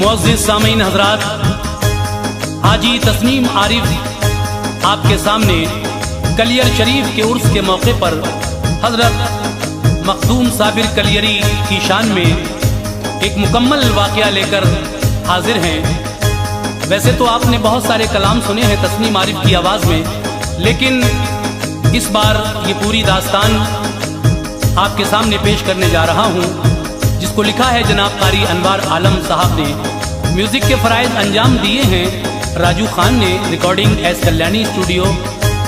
मुअज़्ज़िज़ सामीन हज़रात, हाजी तस्नीम आरिफ आपके सामने कलियर शरीफ के उर्स के मौके पर हज़रत मखदूम साबिर कलियरी की शान में एक मुकम्मल वाक़या लेकर हाजिर हैं। वैसे तो आपने बहुत सारे कलाम सुने हैं तस्नीम आरिफ की आवाज़ में, लेकिन इस बार ये पूरी दास्तान आपके सामने पेश करने जा रहा हूँ, जिसको लिखा है जनाब कारी अनवार आलम साहब ने। म्यूज़िक के फ़राइज़ अंजाम दिए हैं राजू खान ने। Recording S Kalyani studio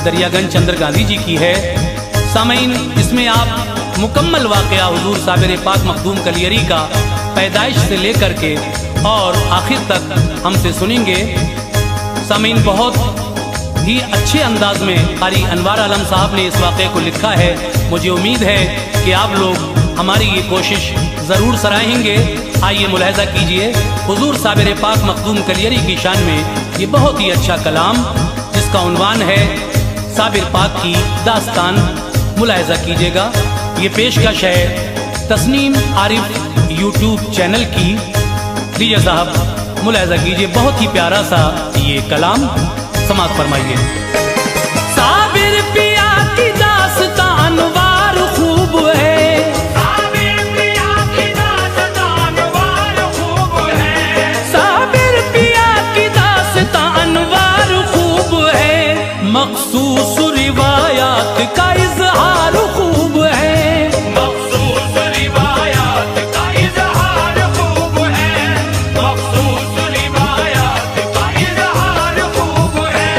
Daryaganj Chandra Gandhi ji की है। सामीन, इसमें आप मुकम्मल वाक़या हुज़ूर साबिर पाक मखदूम कलियरी का पैदाइश से लेकर के और आखिर तक हमसे सुनेंगे। सामीन, बहुत ही अच्छे अंदाज में कारी अनवार आलम साहब ने इस वाक़े को लिखा है। मुझे उम्मीद है कि आप लोग हमारी ये कोशिश ज़रूर सराहेंगे। आइए मुलाहिज़ा कीजिए हुज़ूर साबिर पाक मखदूम कलियरी की शान में ये बहुत ही अच्छा कलाम, जिसका उन्वान है साबिर पाक की दास्तान। मुलाहिज़ा कीजिएगा, ये पेशकश है तस्नीम आरिफ यूट्यूब चैनल की। लीजिए साहब, मुलाहिज़ा कीजिए, बहुत ही प्यारा सा ये कलाम समाअत फरमाइए। साबिर पिया की दास्तान वार खूब है, मखसूस रिवायात का इज़हार खूब है, मखसूस रिवायात का इज़हार खूब है, मखसूस रिवायात का इज़हार खूब है।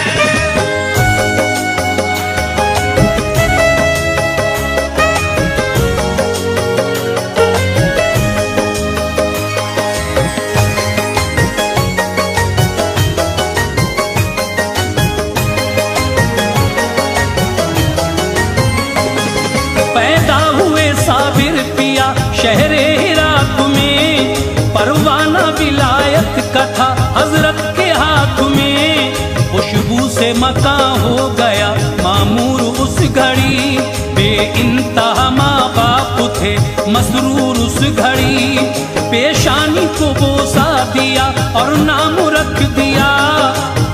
शहरे हिरात में परवाना विलायत का था हजरत के हाथ में। खुशबू से मका हो गया मामूर उस घड़ी, बेइंतहा माँ बाप थे मसरूर उस घड़ी। पेशानी को बोसा दिया और नाम रख दिया,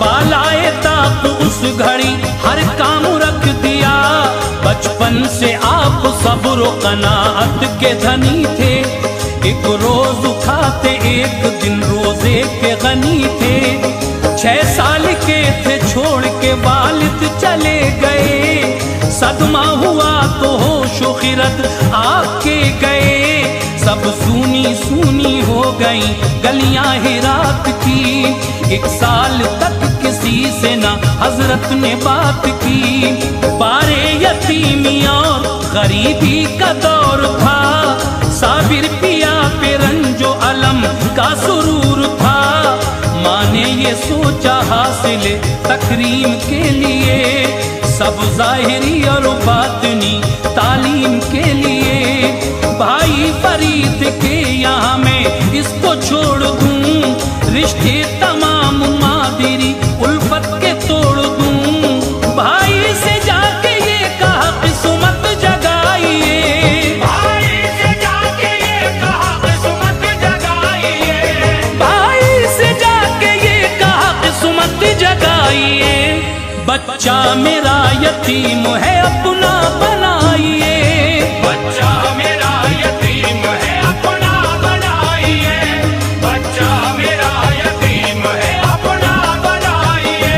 बालाए ताक उस घड़ी हर काम रख दिया। बचपन से आप सब्र व कनाअत के धनी थे, एक रोज खाते एक दिन रोजे के गनी थे। 6 साल के थे छोड़ के वालिद चले गए, सदमा हुआ तो होश व खिरत आके गए। सब सूनी सूनी हो गई गलियां हिरात की, 1 साल तक किसी से ना हजरत ने बात की। बारे यतीमी और गरीबी का दौर था, साबिर पिया पे रंजो अलम का सुरूर था। माँ ने ये सोचा हासिल तकरीम के लिए, सब ज़ाहिरी और बातिनी तालीम के लिए। भाई फरीद के यहाँ मैं इसको छोड़ दूँ, रिश्ते तमाम मादिरी उल्फत के तोड़ दूँ। भाई से जाके ये कहा किस्मत जगाइए, भाई से जाके ये कहा किस्मत जगाइए, भाई से जाके ये कहा किस्मत जगाइए। बच्चा मेरा यतीम है अपना बनाइए, बच्चा मेरा यतीम है अपना बनाइए, बच्चा मेरा यतीम है अपना बनाइए,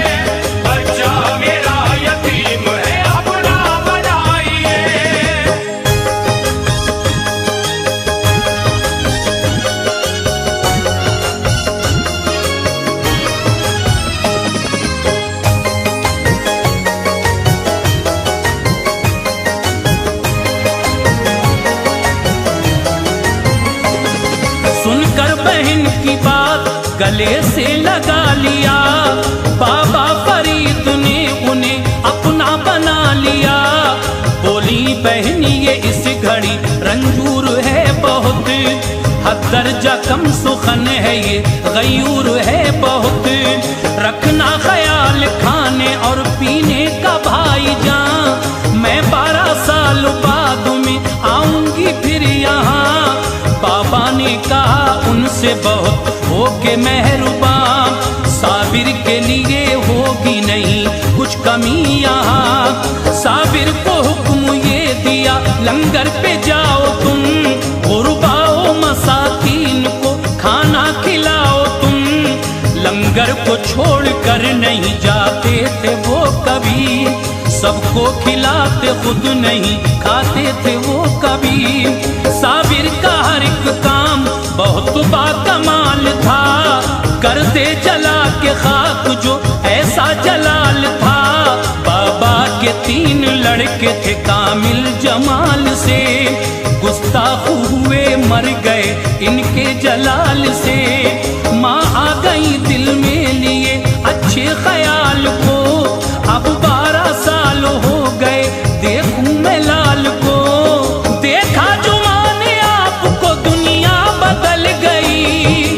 बच्चा मेरा यतीम है अपना बनाइए। सुनकर बहन की बात गले से लगा लिया, बाबा फरीद ने उन्हें दर्जा कम सुखन है ये, गयूर है बहुत। रखना ख्याल खाने और पीने का भाईजान, मैं 12 साल बाद में आऊंगी फिर यहाँ। बाबा ने कहा उनसे बहुत होके मेहरबान, साबिर के लिए होगी नहीं कुछ कमी यहाँ। साबिर को हुक्म ये दिया लंगर पे जाओ तुम, गुरबाओ मसाकीन को खाना खिलाओ तुम। लंगर को छोड़ कर नहीं जाते थे वो कभी, सबको खिलाते खुद नहीं खाते थे वो कभी। साबिर का हर एक काम बहुत बाकमाल था, करते जला के खाक जो ऐसा जलाल था। बाबा के 3 लड़के थे कामिल जमाल से, गुस्ताख हुए मर गए इनके जलाल से। माँ आ गई दिल में लिए अच्छे ख्याल को, अब 12 साल हो गए देखूं मैं लाल को। देखा जो माँ ने आपको दुनिया बदल गई,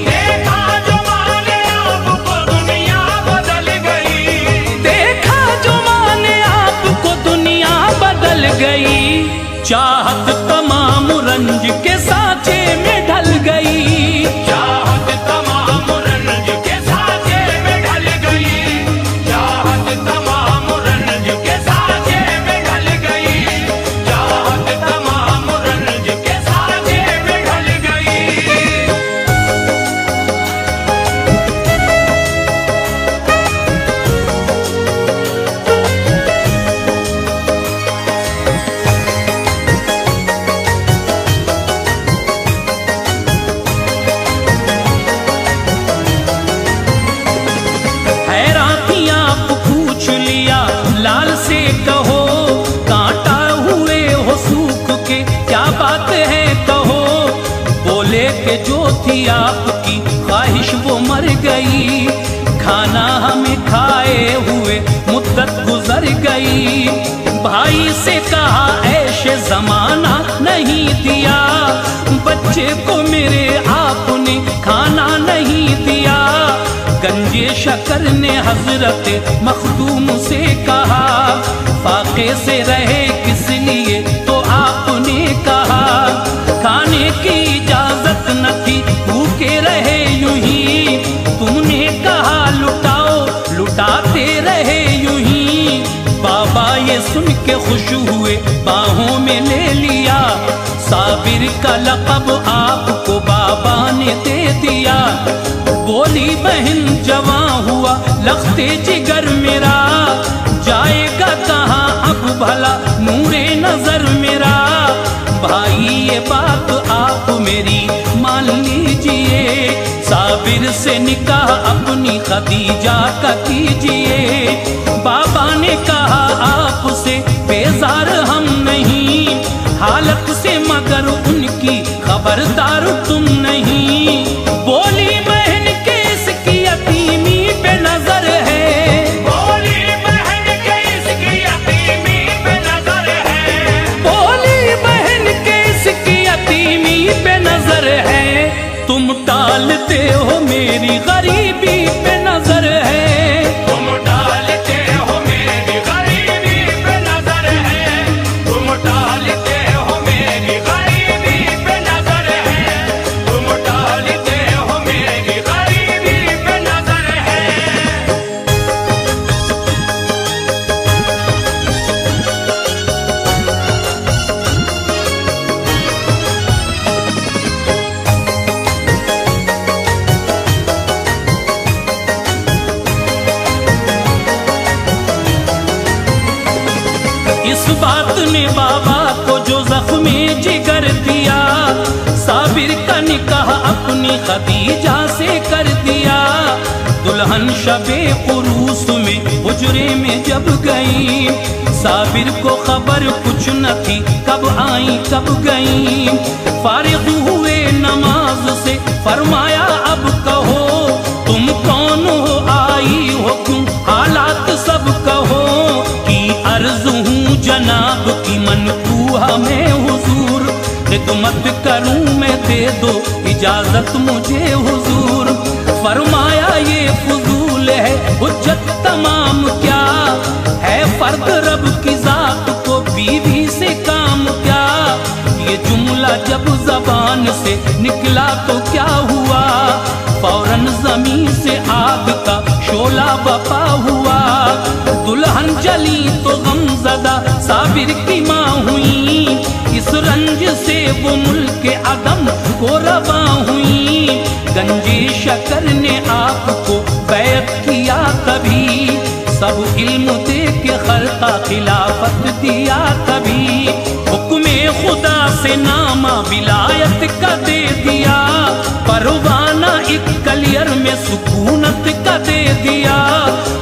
देखा जो माने आपको दुनिया बदल गई। देखा जो माँ ने आपको दुनिया बदल गई। चाहत तमाम रंज के सांचे में ढल गई, चाहत तमाम रंज के सांचे में ढल गई। चाहत तमाम रंज के सांचे में ढल गई। चाहत तमाम रंज के सांचे में ढल गई। हैरान थी आप पूछ लिया लाल से कहो, कांटा हुए हो सूख के क्या बात है कहो। बोले के जो थी आपकी ख्वाहिश वो मर गई, खाना हमें खाए हुए मुद्दत गुजर गई। भाई से कहा ऐशे जमाना नहीं दिया, बच्चे को मेरे आपने खाना नहीं दिया। गंजे शकर ने हजरत मखदूम से कहा, फाके से रहे किस लिए तो आपने कहा। खाने की इजाजत न थी भूखे रहे यूं ही, तुमने कहा लुटाओ लुटाते रहे यूं ही। बाबा ये सुन के खुश हुए बाहों में ले लिया, साबिर का लक़ब आपको बाबा ने दे दिया। बोली बहन जवां हुआ लख्ते जिगर मेरा, जाएगा कहाँ अब भला नूरे नजर मेरा। भाई ये बात आप मेरी मान लीजिए, साबिर से निकाह अपनी खदीजा का कीजिए। बाबा ने कहा आपसे बेजार हम नहीं, हालत से मगर उनकी खबरदार तुम नहीं। बोली बहन के इसकी यतीमी पे नजर है, बोली बहन के इसकी यतीमी पे नजर है। बोली बहन के इसकी यतीमी पे नजर है। तुम टालते हो मेरी गरीबी पे नजर है, तुम डालते हो मेरी गरीबी पे नजर है। तुम डालते हो मेरी गरीबी पे नजर है। तुम डालते हो मेरी गरीबी पे नजर है। इस बात ने बाबा को जो जख्मे जिगर दिया, साबिर का निकाह अपनी खदीजा से कर दिया। दुल्हन शबे उरूस में हुजरे में जब गई, साबिर को खबर कुछ न थी कब आई कब गई। फारिग हुए नमाज से फरमाया अब कहो, तुम कौन हो आई हो क्यों हालात सब कहो। कि अर्ज हूँ जनाब की मनकूहा में हुजूर, खिदमत करूँ मैं दे दो इजाजत मुझे हुजूर। फरमाया ये फजूल है हुज्जत तमाम, क्या है फर्क रब की जात को बीवी से काम क्या। ये जुमला जब जबान से निकला तो क्या हुआ, फौरन जमीन से आग का शोला बपा हुआ। दुल्हन जली तो गमज़दा साबिर की माँ हुई, इस रंज से वो मुल्क अदम को रवा हुई। गंजे शकर ने आपको बैत किया तभी, सब इल्म दे के खल्का खिलाफत दिया तभी। हुक्मे खुदा से नामा विलायत का दे दिया, परवाना एक कलियर में सुकूनत का दे दिया।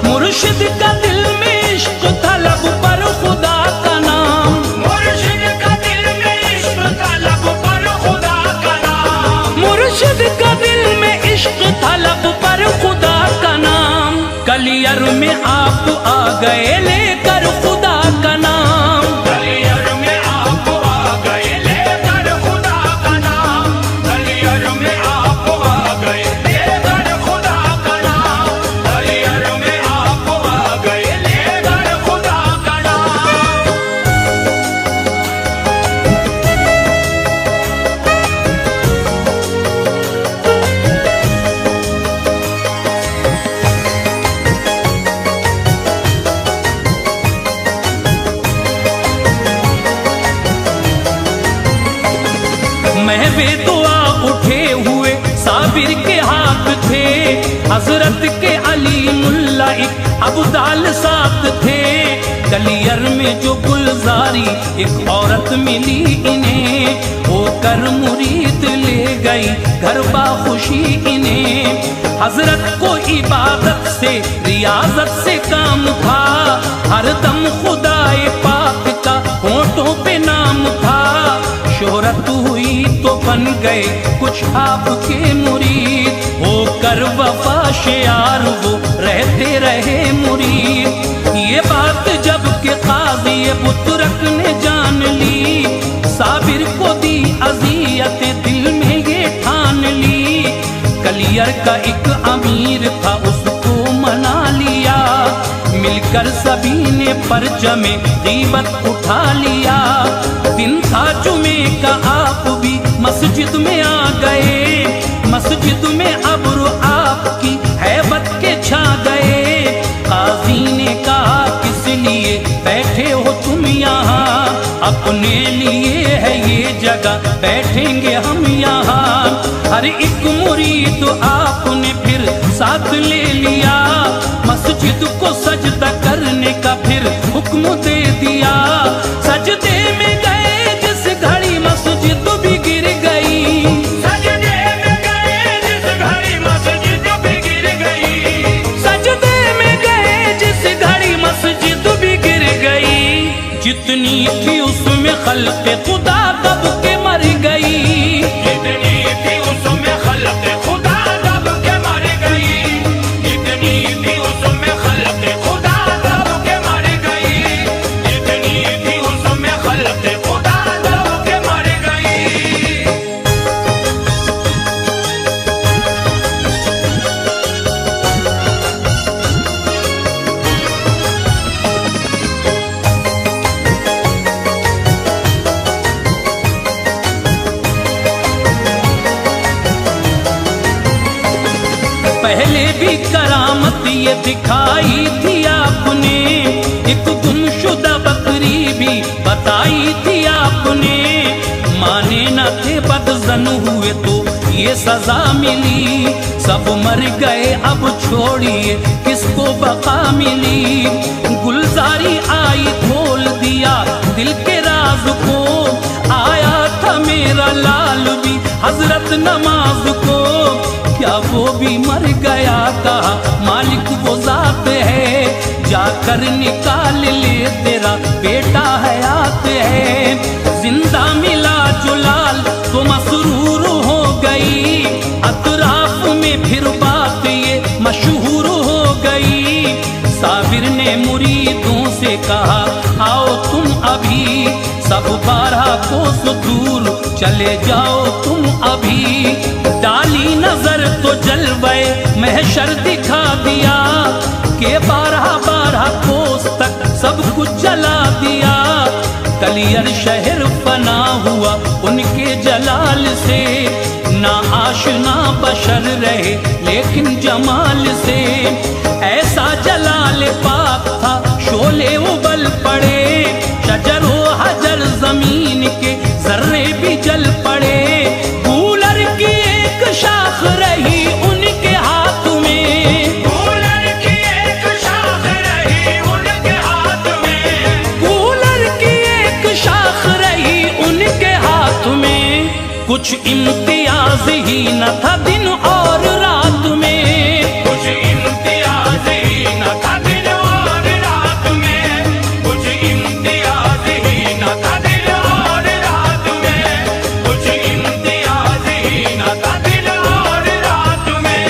मुर्शिद का दिल में इश्क था लब पर खुदा का नाम, मुर्शिद का दिल में इश्क था लब पर खुदा का नाम। मुर्शिद का दिल में इश्क था लब पर खुदा का नाम। कलियर में आप आ गए लेकर खुदा का नाम, कलियर में आप आ गए लेकर खुदा का नाम। कलियर में आप आ गए लेकर खुदा का नाम। कलियर में आप आ गए लेकर खुदा का नाम। महवे दुआ उठे हुए साबिर के हाथ थे, हजरत के अली मुल्ला एक अबदाल साथ थे। कलियर में जो गुलजारी एक औरत मिली इन्हें, होकर मुरीद ले गई घर बा खुशी इन्हें। हजरत को इबादत से रियाजत से काम था, हर दम खुदाए पाक का होठों पे नाम था। शोहरत हुई तो बन गए कुछ आपके मुरीद, होकर वफा शियार वो रहते रहे मुरीद। ये बात जब के काज़ी बुतरक ने जान ली, साबिर को दी अज़ियत दिल में ये ठान ली। कलियर का एक अमीर था उसको मना लिया, मिलकर सभी ने परचमे गीबत उठा लिया। दिन था जुमे का आप भी मस्जिद में आ गए, मस्जिद में अब्र आपकी हैबत के छा गए। काजी ने कहा किस लिए बैठे हो तुम यहाँ, अपने लिए है ये जगह बैठेंगे हम यहाँ। हर एक मुरीद आपने फिर साथ ले लिया, मस्जिद को सजदा करने का फिर हुक्म दे दिया। सजदे में गए जिस घड़ी मस्जिद भी गिर गई, सजदे में गए जिस घड़ी मस्जिद भी गिर गई। सजदे में गए जिस घड़ी मस्जिद भी गिर गई। जितनी थी उसमें खल्क़े खुदा दब के मर गई, जितनी थी उसमें खल्क़े खुदा दब के मर गई। जितनी थी उसमें खल्क़े खुदा दब के मर गई। जितनी थी उसमें खल्क़े खुदा दब के मर गई। पहले भी करामत ये दिखाई थी आपने, एक गुमशुदा बकरी भी बताई थी आपने। माने न थे बदजन हुए तो ये सजा मिली, सब मर गए अब छोड़िए किसको बका मिली। गुलजारी आई खोल दिया दिल के राज को, आया था मेरा लाल भी हजरत नमाज को। क्या वो भी मर गया, कहा मालिक वो जात है, जाकर निकाल ले तेरा बेटा हयात है। जिंदा मिला जो लाल तो मसरूर हो गई, अतराफ में फिर बात ये मशहूर हो गई। साबिर ने मुरीदों से कहा आओ तुम अभी सब 12 कोस दूर चले जाओ तुम अभी। डाली नजर तो जलवे महशर दिखा दिया के 12 कोस तक सब कुछ जला दिया। कलियर शहर फना हुआ उनके जलाल से, ना आशना बशर रहे लेकिन जमाल से। ऐसा जलाल पाक था शोले उबल पड़े, शजर व हजर जमीन के जर्रे भी जल पड़े। गूलर की एक शाख रही उनके हाथ में, गूलर की एक शाख रही उनके हाथ में, गूलर की एक शाख रही उनके हाथ में। कुछ इम्तियाज ही न था दिन और रात में, कुछ इम्तियाज ही न था दिन और रात में, कुछ इम्तियाज ही न था दिन और रात में, कुछ इम्तियाज ही न था दिन और रात में।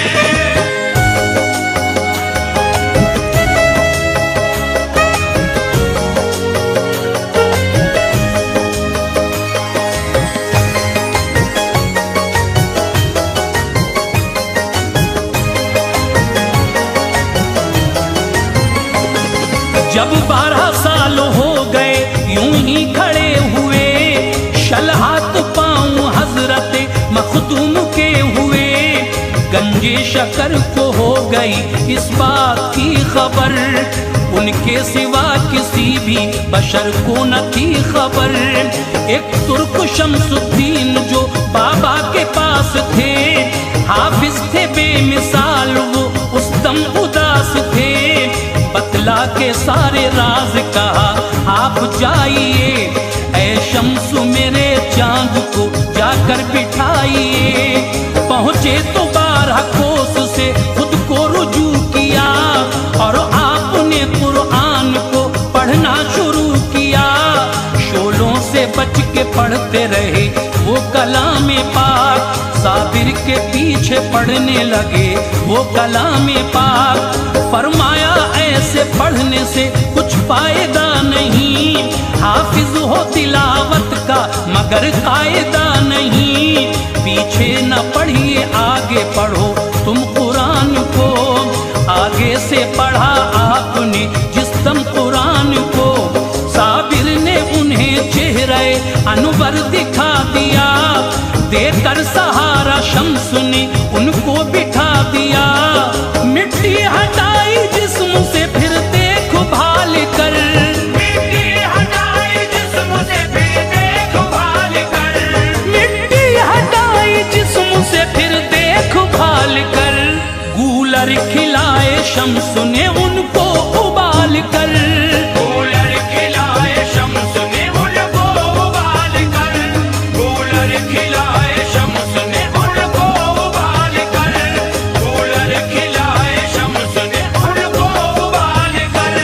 जब 12 साल हो गए यूं ही खड़े हुए, शलहात पाँव हजरत मखदूम के हुए। गंजे शकर को हो गई इस बात की खबर, उनके सिवा किसी भी बशर को न थी खबर। एक तुर्क शमसुद्दीन जो बाबा के पास थे, हाफिज थे बेमिसाल वो उस दम उदास थे। बतला के सारे राज कहा आप जाइए, ऐ शम्सु मेरे चांद को जाकर बिठाइए। पहुँचे तो 12 कोस से खुद को रुजू किया, और आपने कुरान को पढ़ना शुरू किया। शोलों से बच के पढ़ते रहे वो कलाम पाक, साबिर के पीछे पढ़ने लगे वो कलाम पाक। फरमाया ऐसे पढ़ने से कुछ फायदा नहीं, हाफिज हो तिलावत का मगर कायदा नहीं। पीछे न पढ़िए आगे पढ़ो तुम कुरान को, आगे से पढ़ा आपने जिस दम कुरान को। साबिर ने उन्हें चेहरे अनवर दिखा दिया, देकर सहारा शम्स ने उनको बिठा दिया। मिट्टी हटाई जिस्म से फिर देखभाल कर, मिट्टी हटाई जिस्म से फिर देखभाल कर, मिट्टी हटाई जिस्म से फिर देखभाल कर। गूलर खिलाए शम्स ने उनको उबाल कर, गूलर खिलाए शम्स ने उनको उबाल कर, गूलर खिलाए शम्स ने उनको उबाल कर, गूलर खिलाए शम्स ने उनको उबाल कर।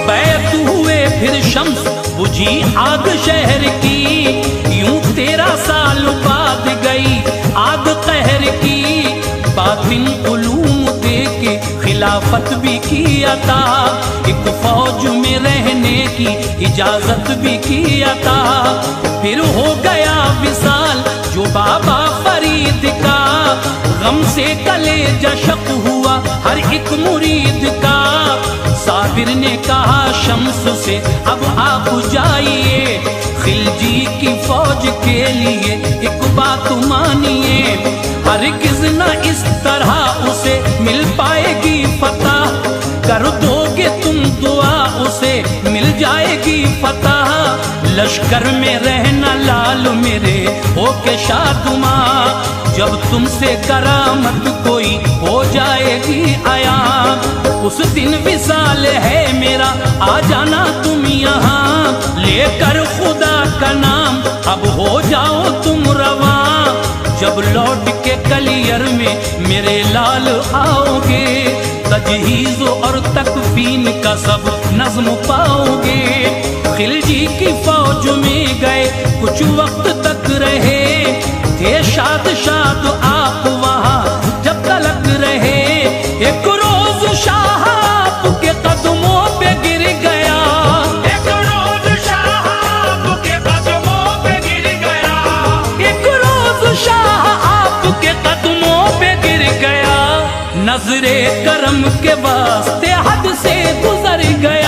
बैत हुए फिर शम्स बुझी आग शहर की, यूं 13 साल बाद गई आग कहर की। बातिन उलूम दे के खिलाफत भी किया था, एक फौज में रहने की इजाजत भी किया था। फिर हो गया विसाल जो बाबा फरीद का, गम से कलेजा शक हुआ हर एक मुरीद का। साबिर ने कहा शम्स से अब आप जाइए, खिलजी की फौज के लिए एक बात मानिए। हरगिज़ न इस तरह उसे मिल पाएगी फतह, कर दोगे तुम दुआ उसे मिल जाएगी फतह। लश्कर में रहना लाल मेरे होके शादुमा, जब तुमसे करामत कोई हो जाएगी आया। उस दिन विसाल है मेरा आ जाना तुम यहाँ, लेकर खुदा का नाम अब हो जाओ तुम रवा। जब लौट के कलियर में मेरे लाल आओगे, तज तजहीज़ और तकफीन का सब नज़्म पाओगे। खिलजी की फौज में गए कुछ वक्त तक रहे, थे शाद शाद आप वहाँ जब तलक रहे। एक रोज शाह आपके कदमों पे गिर गया, एक रोज शाह आपके कदमों पे गिर गया, एक रोज शाह आपके कदमों पे गिर गया। नजरे करम के वास्ते हद से गुजर गया।